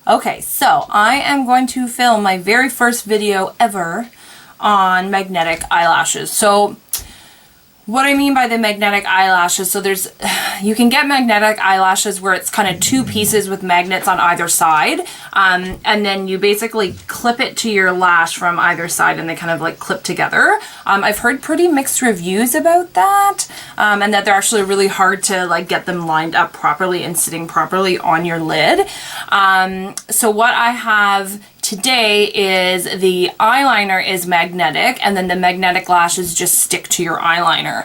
Okay, so I am going to film my very first video ever on magnetic eyelashes. So what I mean by the magnetic eyelashes, so you can get magnetic eyelashes where it's kind of two pieces with magnets on either side, and then you basically clip it to your lash from either side and they kind of like clip together. I've heard pretty mixed reviews about that, and that they're actually really hard to like get them lined up properly and sitting properly on your lid. So what I have today is the eyeliner is magnetic, and then the magnetic lashes just stick to your eyeliner.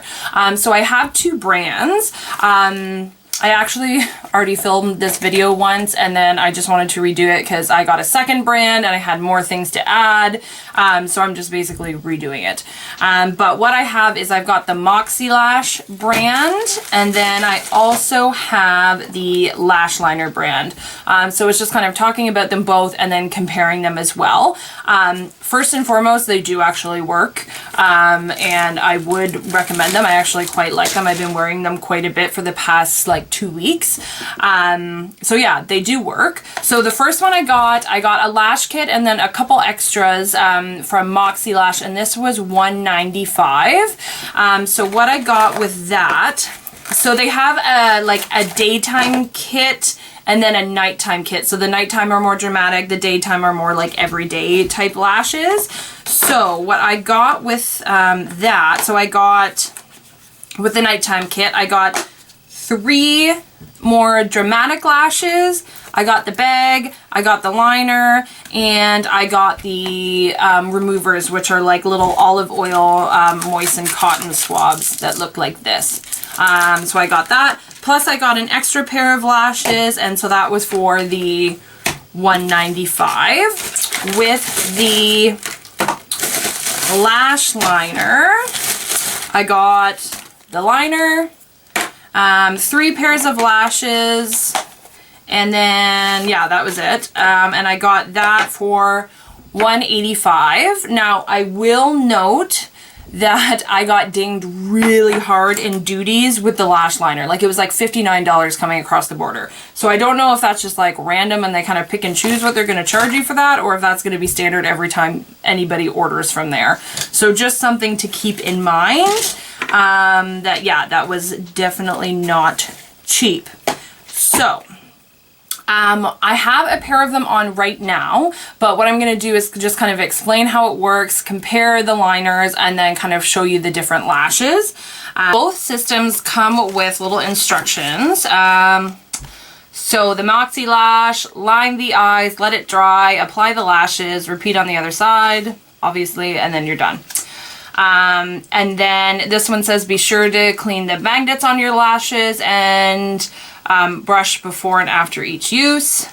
So I have two brands. I actually already filmed this video once, and then I just wanted to redo it because I got a second brand and I had more things to add. So I'm just basically redoing it. But what I have is I've got the Lash brand, and then I also have the Lash Liner brand. So it's just kind of talking about them both and then comparing them as well. First and foremost, they do actually work, and I would recommend them. I actually quite like them. I've been wearing them quite a bit for the past like 2 weeks. So yeah, they do work. So the first one I got a lash kit and then a couple extras from Lash, and this was $195. So what I got with that, so they have a daytime kit and then a nighttime kit. So the nighttime are more dramatic, the daytime are more like everyday type lashes. So what I got with that, so I got with the nighttime kit, I got 3 more dramatic lashes, I got the bag, I got the liner, and I got the removers, which are like little olive oil moistened cotton swabs that look like this. So I got that. Plus I got an extra pair of lashes, and so that was for the $195. With the lash liner, I got the liner, 3 pairs of lashes, and then yeah, that was it. And I got that for $185. Now I will note that I got dinged really hard in duties with the lash liner. Like it was like $59 coming across the border. So I don't know if that's just like random and they kind of pick and choose what they're going to charge you for that, or if that's going to be standard every time anybody orders from there. So just something to keep in mind, that yeah, that was definitely not cheap. So I have a pair of them on right now, but what I'm going to do is just kind of explain how it works, compare the liners, and then kind of show you the different lashes. Both systems come with little instructions. So the Lash, line the eyes, let it dry, apply the lashes, repeat on the other side, obviously, and then you're done. And then this one says be sure to clean the magnets on your lashes and brush before and after each use.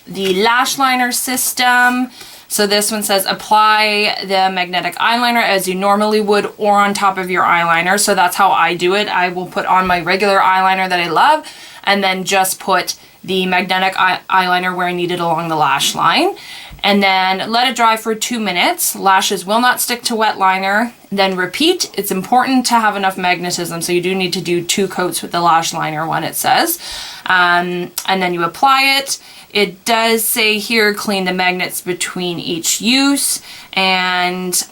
The lash liner system, so this one says apply the magnetic eyeliner as you normally would or on top of your eyeliner. So that's how I do it. I will put on my regular eyeliner that I love and then just put the magnetic eyeliner where I need it along the lash line. And then let it dry for 2 minutes. Lashes will not stick to wet liner. Then repeat. It's important to have enough magnetism, so you do need to do 2 coats with the lash liner one, it says. And then you apply it. It does say here clean the magnets between each use, and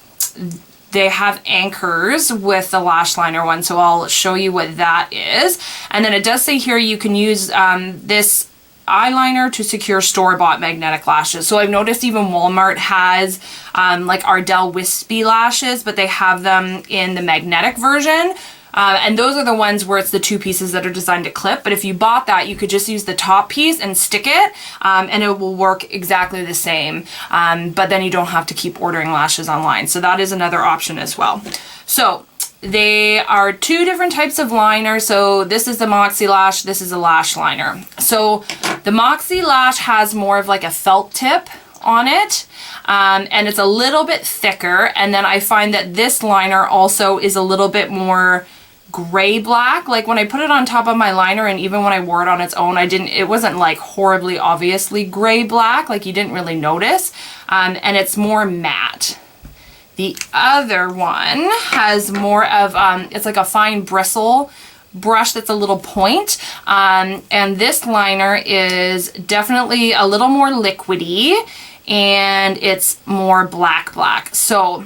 they have anchors with the lash liner one, so I'll show you what that is. And then it does say here you can use this eyeliner to secure store-bought magnetic lashes. So I've noticed even Walmart has like Ardell wispy lashes, but they have them in the magnetic version. And those are the ones where it's the 2 pieces that are designed to clip. But if you bought that, you could just use the top piece and stick it, and it will work exactly the same. But then you don't have to keep ordering lashes online. So that is another option as well. So they are 2 different types of liner. So this is the Lash, this is a lash liner. So the Lash has more of like a felt tip on it, and it's a little bit thicker. And then I find that this liner also is a little bit more gray black. Like when I put it on top of my liner, and even when I wore it on its own, it wasn't like horribly obviously gray black, like you didn't really notice. And it's more matte. The other one has more of, it's like a fine bristle brush that's a little point. And this liner is definitely a little more liquidy and it's more black. So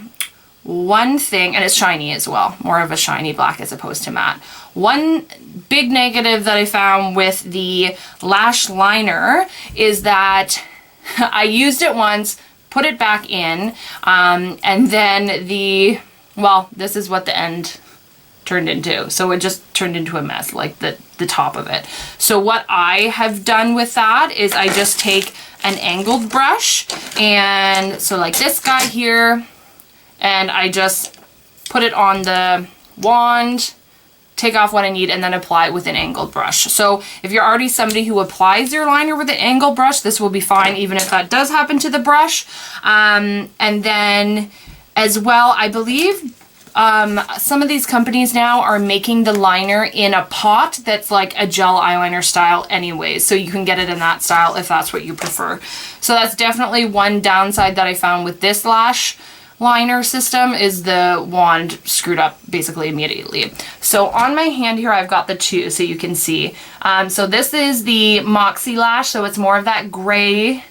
one thing, and it's shiny as well, more of a shiny black as opposed to matte. One big negative that I found with the lash liner is that I used it once, put it back in, and then well, this is what the end turned into. So it just turned into a mess, like the top of it. So what I have done with that is I just take an angled brush, and so like this guy here, and I just put it on the wand, take off what I need, and then apply it with an angled brush. So if you're already somebody who applies your liner with an angled brush, this will be fine, even if that does happen to the brush. And then as well, I believe some of these companies now are making the liner in a pot that's like a gel eyeliner style anyways, so you can get it in that style if that's what you prefer. So that's definitely one downside that I found with this lash liner system, is the wand screwed up basically immediately. So on my hand here, I've got the two so you can see. So this is the Moxie Lash, so it's more of that gray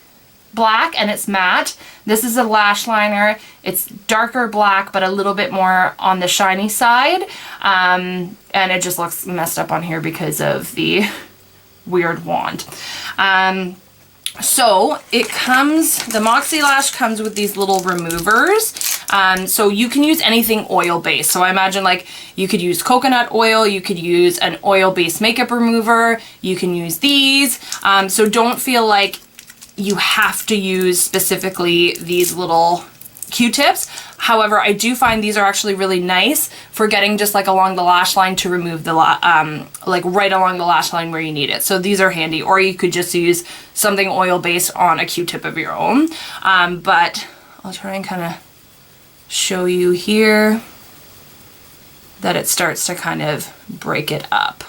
black and it's matte. This is a lash liner. It's darker black but a little bit more on the shiny side, and it just looks messed up on here because of the weird wand. So it comes, the Moxie Lash comes with these little removers. So you can use anything oil based. So I imagine like you could use coconut oil, you could use an oil based makeup remover, you can use these. So don't feel like you have to use specifically these little Q-tips. However, I do find these are actually really nice for getting just like along the lash line to remove the like right along the lash line where you need it. So these are handy, or you could just use something oil based on a Q-tip of your own. But I'll try and kind of show you here that it starts to kind of break it up.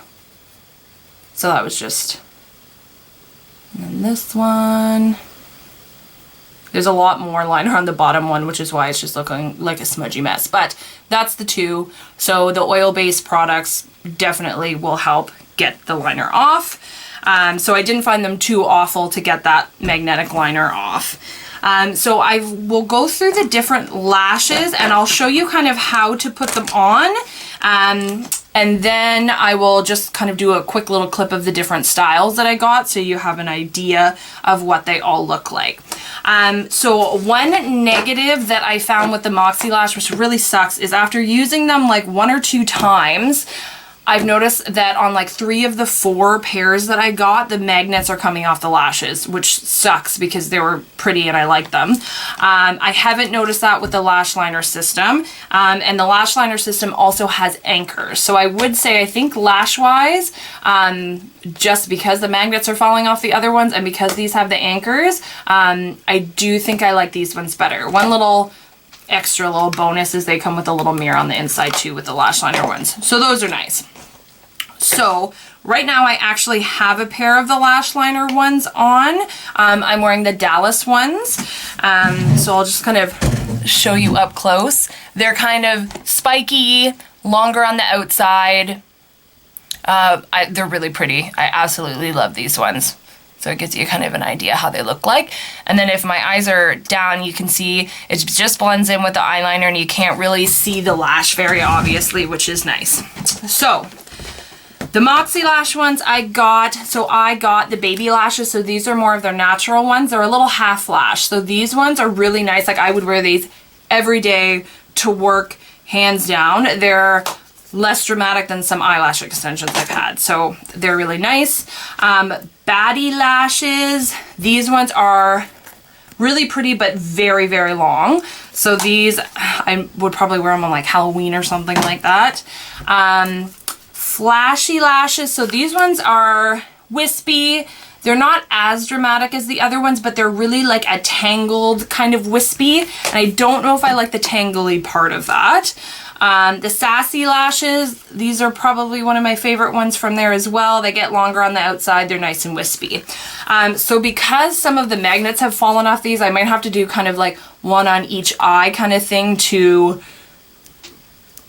So that was just, and then this one. There's a lot more liner on the bottom one, which is why it's just looking like a smudgy mess. But that's the two. So the oil-based products definitely will help get the liner off. So I didn't find them too awful to get that magnetic liner off. So I will go through the different lashes and I'll show you kind of how to put them on. And then I will just kind of do a quick little clip of the different styles that I got so you have an idea of what they all look like. So one negative that I found with the Moxie Lash, which really sucks, is after using them like 1 or 2 times, I've noticed that on like 3 of the 4 pairs that I got, the magnets are coming off the lashes, which sucks because they were pretty and I like them. I haven't noticed that with the lash liner system. And the lash liner system also has anchors. So I would say, I think lash-wise, just because the magnets are falling off the other ones and because these have the anchors, I do think I like these ones better. One little extra little bonus is they come with a little mirror on the inside too with the lash liner ones. So those are nice. So right now I actually have a pair of the lash liner ones on. I'm wearing the Dallas ones. So I'll just kind of show you up close. They're kind of spiky, longer on the outside. They're really pretty. I absolutely love these ones. So it gives you kind of an idea how they look like. And then if my eyes are down, you can see it just blends in with the eyeliner and you can't really see the lash very obviously, which is nice. So the Moxie Lash ones I got the baby lashes. So these are more of their natural ones. They're a little half lash. So these ones are really nice. Like I would wear these every day to work, hands down. They're less dramatic than some eyelash extensions I've had. So they're really nice. Baddie lashes. These ones are really pretty but very, very long. So these, I would probably wear them on like Halloween or something like that. Flashy lashes. So these ones are wispy. They're not as dramatic as the other ones, but they're really like a tangled kind of wispy. And I don't know if I like the tangly part of that. The Sassy lashes, these are probably one of my favorite ones from there as well. They get longer on the outside. They're nice and wispy. So because some of the magnets have fallen off these, I might have to do kind of like one on each eye kind of thing to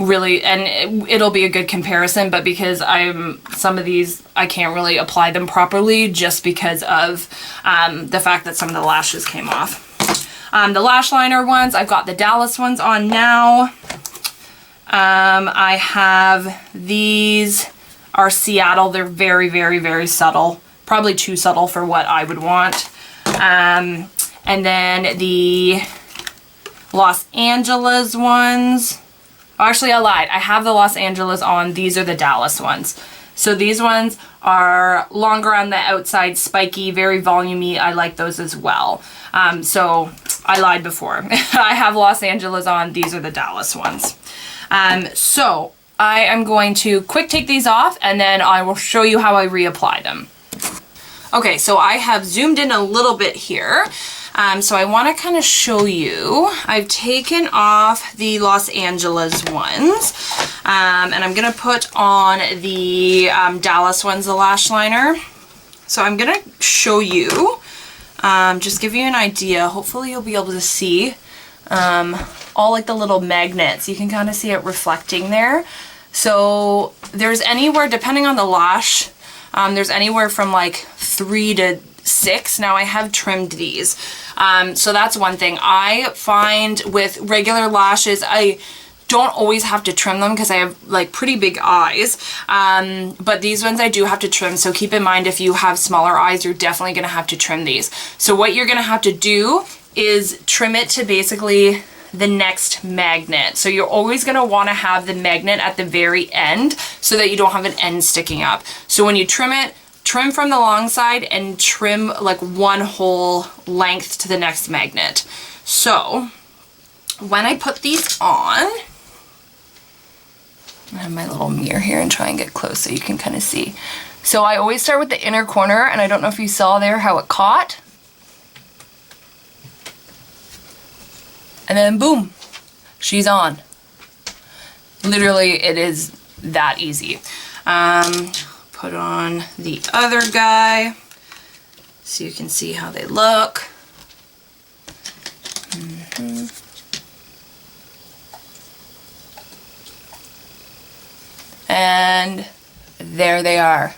really, and it'll be a good comparison, but because some of these, I can't really apply them properly just because of the fact that some of the lashes came off. The lash liner ones, I've got the Dallas ones on now. I have these are Seattle. They're very, very, very subtle. Probably too subtle for what I would want. And then the Los Angeles ones. Oh, actually, I lied. I have the Los Angeles on. These are the Dallas ones. So these ones are longer on the outside, spiky, very volumey. I like those as well. So I lied before. I have Los Angeles on. These are the Dallas ones. So I am going to quick take these off and then I will show you how I reapply them. Okay, so I have zoomed in a little bit here. So I want to kind of show you. I've taken off the Los Angeles ones. And I'm going to put on the Dallas ones, the lash liner. So I'm going to show you, just give you an idea. Hopefully you'll be able to see all like the little magnets. You can kind of see it reflecting there. So there's anywhere, depending on the lash, there's anywhere from like 3 to 6. Now I have trimmed these. So that's one thing. I find with regular lashes, I don't always have to trim them because I have like pretty big eyes. But these ones I do have to trim. So keep in mind if you have smaller eyes, you're definitely going to have to trim these. So what you're going to have to do is trim it to basically the next magnet. So you're always going to want to have the magnet at the very end so that you don't have an end sticking up. So when you trim it, trim from the long side and trim like one whole length to the next magnet. So when I put these on, I have my little mirror here and try and get close so you can kind of see. So I always start with the inner corner, and I don't know if you saw there how it caught. And then boom, she's on. Literally, it is that easy. Put on the other guy so you can see how they look. And there they are.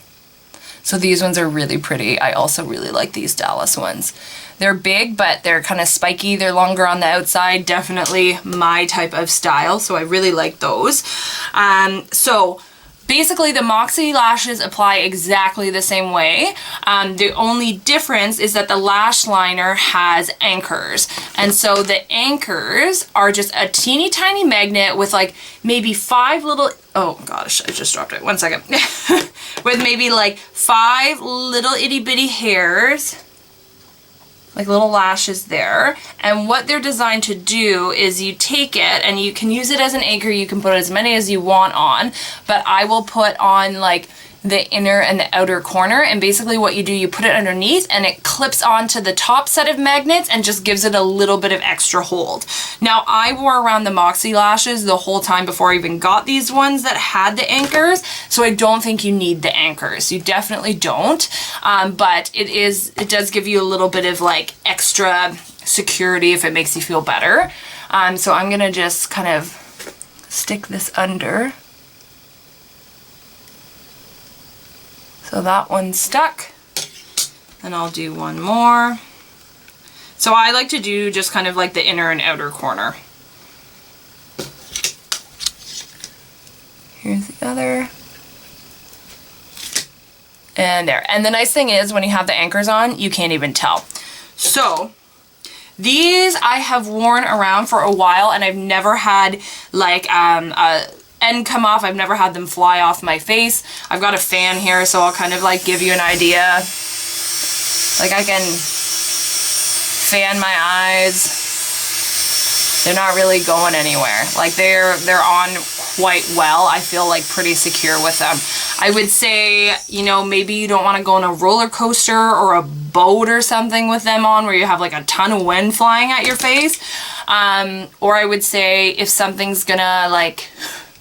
So these ones are really pretty. I also really like these Dallas ones. They're big, but they're kind of spiky. They're longer on the outside. Definitely my type of style. So I really like those. So basically the Moxie lashes apply exactly the same way. The only difference is that the lash liner has anchors. And so the anchors are just a teeny tiny magnet with like maybe 5 little, oh gosh, I just dropped it. 1 second. With maybe like 5 little itty bitty hairs, like little lashes there. And what they're designed to do is you take it and you can use it as an anchor. You can put as many as you want on, but I will put on like the inner and the outer corner, and basically what you do, you put it underneath and it clips onto the top set of magnets and just gives it a little bit of extra hold. Now I wore around the Moxie lashes the whole time before I even got these ones that had the anchors, so I don't think you need the anchors. You definitely don't, but it does give you a little bit of like extra security if it makes you feel better. So I'm gonna just kind of stick this under. So that one's stuck, and I'll do one more. So I like to do just kind of like the inner and outer corner. Here's the other. And there. And the nice thing is when you have the anchors on, you can't even tell. So these I have worn around for a while, and I've never had like a end come off. I've never had them fly off my face. I've got a fan here, so I'll kind of like give you an idea. Like I can fan my eyes. They're not really going anywhere. Like they're on quite well. I feel like pretty secure with them. I would say, you know, maybe you don't want to go on a roller coaster or a boat or something with them on where you have like a ton of wind flying at your face. Or I would say if something's gonna like,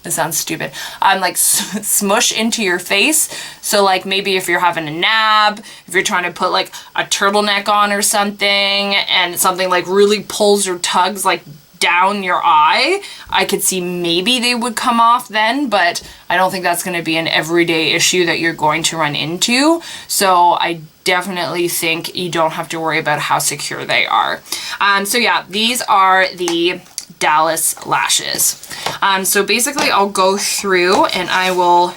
this sounds stupid, like smush into your face. So like maybe if you're having a nap, if you're trying to put like a turtleneck on or something, and something like really pulls or tugs like down your eye, I could see maybe they would come off then, but I don't think that's going to be an everyday issue that you're going to run into. So I definitely think you don't have to worry about how secure they are. So yeah, these are the Dallas lashes. So basically I'll go through and I will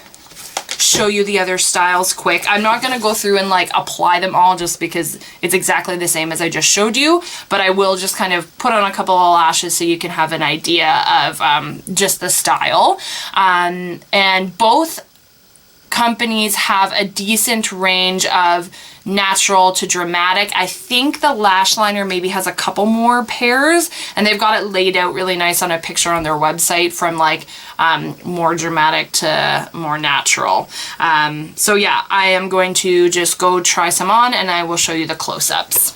show you the other styles quick. I'm not going to go through and like apply them all just because it's exactly the same as I just showed you, but I will just kind of put on a couple of lashes so you can have an idea of just the style. And both companies have a decent range of natural to dramatic. I think the lash liner maybe has a couple more pairs, and they've got it laid out really nice on a picture on their website from like more dramatic to more natural. So yeah, I am going to just go try some on and I will show you the close-ups.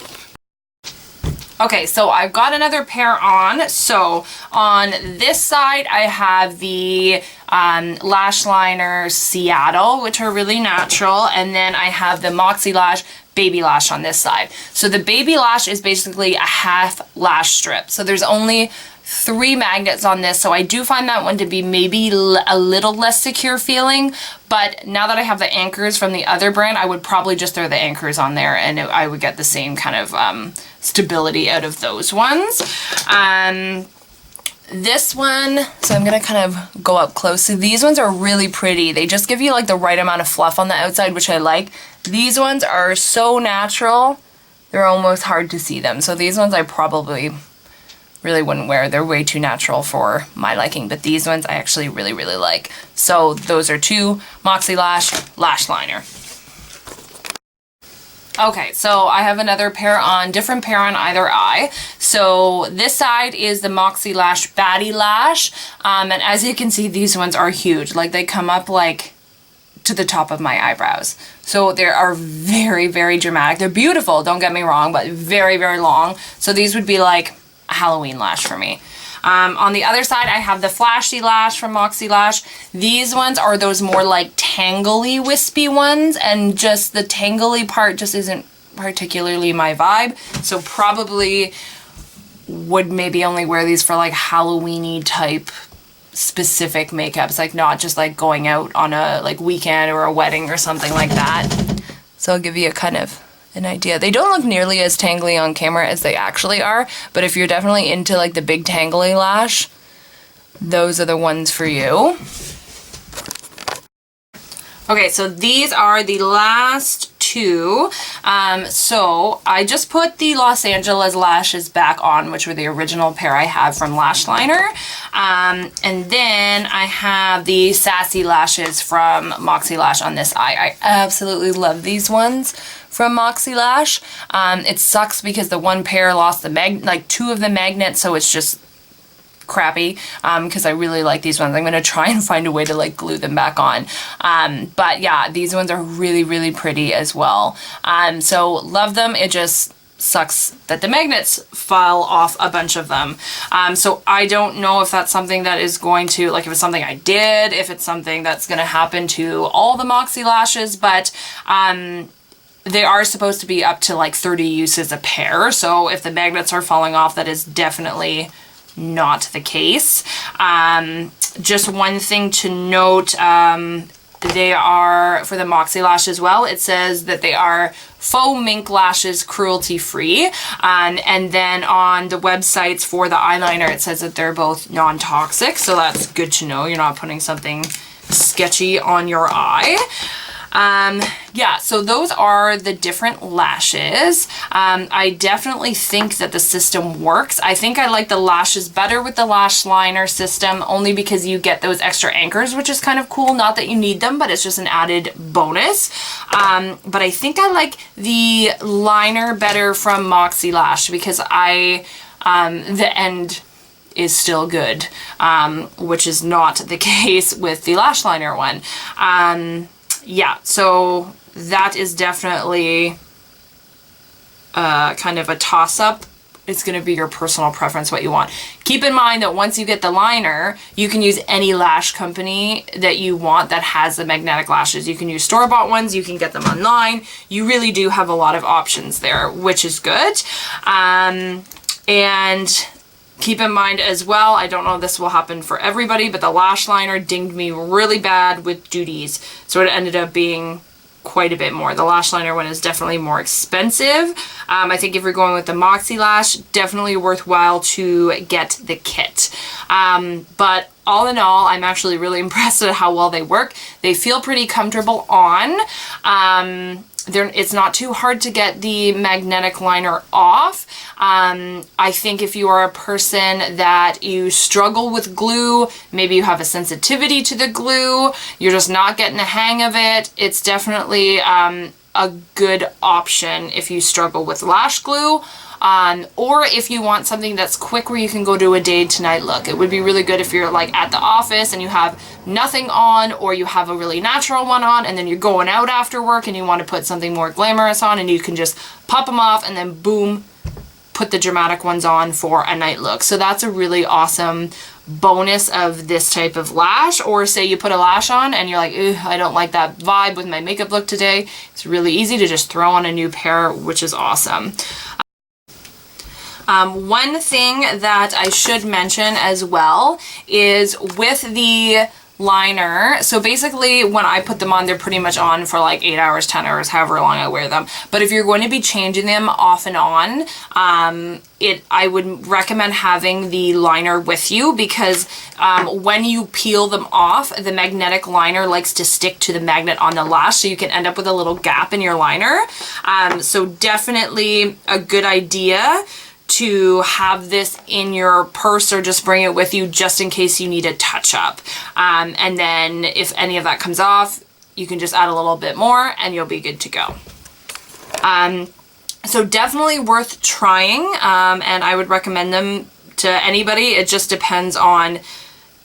Okay, so I've got another pair on. So on this side, I have the lash liner Seattle, which are really natural. And then I have the Moxie Lash Baby Lash on this side. So the Baby Lash is basically a half lash strip. So there's only 3 magnets on this, so I do find that one to be maybe a little less secure feeling, but now that I have the anchors from the other brand, I would probably just throw the anchors on there and I would get the same kind of stability out of those ones. This one, so I'm gonna kind of go up close. So these ones are really pretty. They just give you like the right amount of fluff on the outside, which I like. These ones are so natural, they're almost hard to see them. So these ones I probably really wouldn't wear. They're way too natural for my liking, but these ones I actually really, really like. So those are 2 Moxie Lash lash liner. Okay, so I have another pair on, different pair on either eye. So this side is the Moxie Lash Baddie Lash, and as you can see, these ones are huge. Like they come up like to the top of my eyebrows. So they are very, very dramatic. They're beautiful, don't get me wrong, but very, very long. So these would be like a Halloween lash for me. On the other side, I have the Flashy Lash from Moxie Lash. These ones are those more like tangly, wispy ones, and just the tangly part just isn't particularly my vibe. So probably would maybe only wear these for like Halloween-y type specific makeups, like not just like going out on a like weekend or a wedding or something like that. So I'll give you a kind of an idea. They don't look nearly as tangly on camera as they actually are, but if you're definitely into like the big tangly lash, those are the ones for you. Okay, so these are the last 2. So I just put the Los Angeles lashes back on, which were the original pair I have from Lash Liner. And then I have the Sassy Lashes from Moxie Lash on this eye. I absolutely love these ones from Moxie Lash. It sucks because the one pair lost the 2 of the magnets, so it's just crappy, because I really like these ones. I'm going to try and find a way to like glue them back on. But yeah, these ones are really, really pretty as well. So love them. It just sucks that the magnets fell off a bunch of them. So I don't know if that's something that is going to, like if it's something I did, if it's something that's going to happen to all the Moxie lashes, but they are supposed to be up to like 30 uses a pair. So if the magnets are falling off, that is definitely not the case. Just one thing to note, they are, for the Moxie Lash as well, it says that they are faux mink lashes, cruelty free. And then on the websites for the eyeliner, it says that they're both non-toxic. So that's good to know. You're not putting something sketchy on your eye. Yeah, so those are the different lashes. I definitely think that the system works. I think I like the lashes better with the lash liner system, only because you get those extra anchors, which is kind of cool. Not that you need them, but it's just an added bonus. But I think I like the liner better from Moxie Lash because the end is still good, which is not the case with the lash liner one. Yeah, so that is definitely kind of a toss-up. It's going to be your personal preference what you want. Keep in mind that once you get the liner, you can use any lash company that you want that has the magnetic lashes. You can use store-bought ones, you can get them online. You really do have a lot of options there, which is good. And Keep in mind as well, I don't know if this will happen for everybody, but the lash liner dinged me really bad with duties. So it ended up being quite a bit more. The lash liner one is definitely more expensive. I think if you're going with the Moxie Lash, definitely worthwhile to get the kit. But all in all, I'm actually really impressed at how well they work. They feel pretty comfortable on. It's not too hard to get the magnetic liner off. I think if you are a person that you struggle with glue, maybe you have a sensitivity to the glue, you're just not getting the hang of it, it's definitely a good option if you struggle with lash glue. Or if you want something that's quick where you can go do a day to night look. It would be really good if you're like at the office and you have nothing on, or you have a really natural one on and then you're going out after work and you want to put something more glamorous on, and you can just pop them off and then boom, put the dramatic ones on for a night look. So that's a really awesome bonus of this type of lash. Or say you put a lash on and you're like, I don't like that vibe with my makeup look today. It's really easy to just throw on a new pair, which is awesome. One thing that I should mention as well is with the liner, so basically when I put them on, they're pretty much on for like 8 hours, 10 hours, however long I wear them. But if you're going to be changing them off and on, I would recommend having the liner with you, because when you peel them off, the magnetic liner likes to stick to the magnet on the lash, so you can end up with a little gap in your liner. So definitely a good idea to have this in your purse, or just bring it with you just in case you need a touch up. And then if any of that comes off, you can just add a little bit more and you'll be good to go. So definitely worth trying, and I would recommend them to anybody. It just depends on,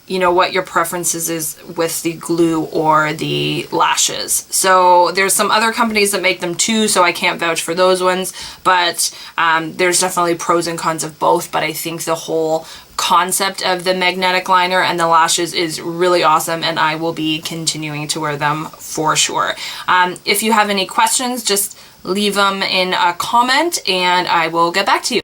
you know, what your preferences is with the glue or the lashes. So there's some other companies that make them too, so I can't vouch for those ones, but there's definitely pros and cons of both. But I think the whole concept of the magnetic liner and the lashes is really awesome, and I will be continuing to wear them for sure. If you have any questions, just leave them in a comment and I will get back to you.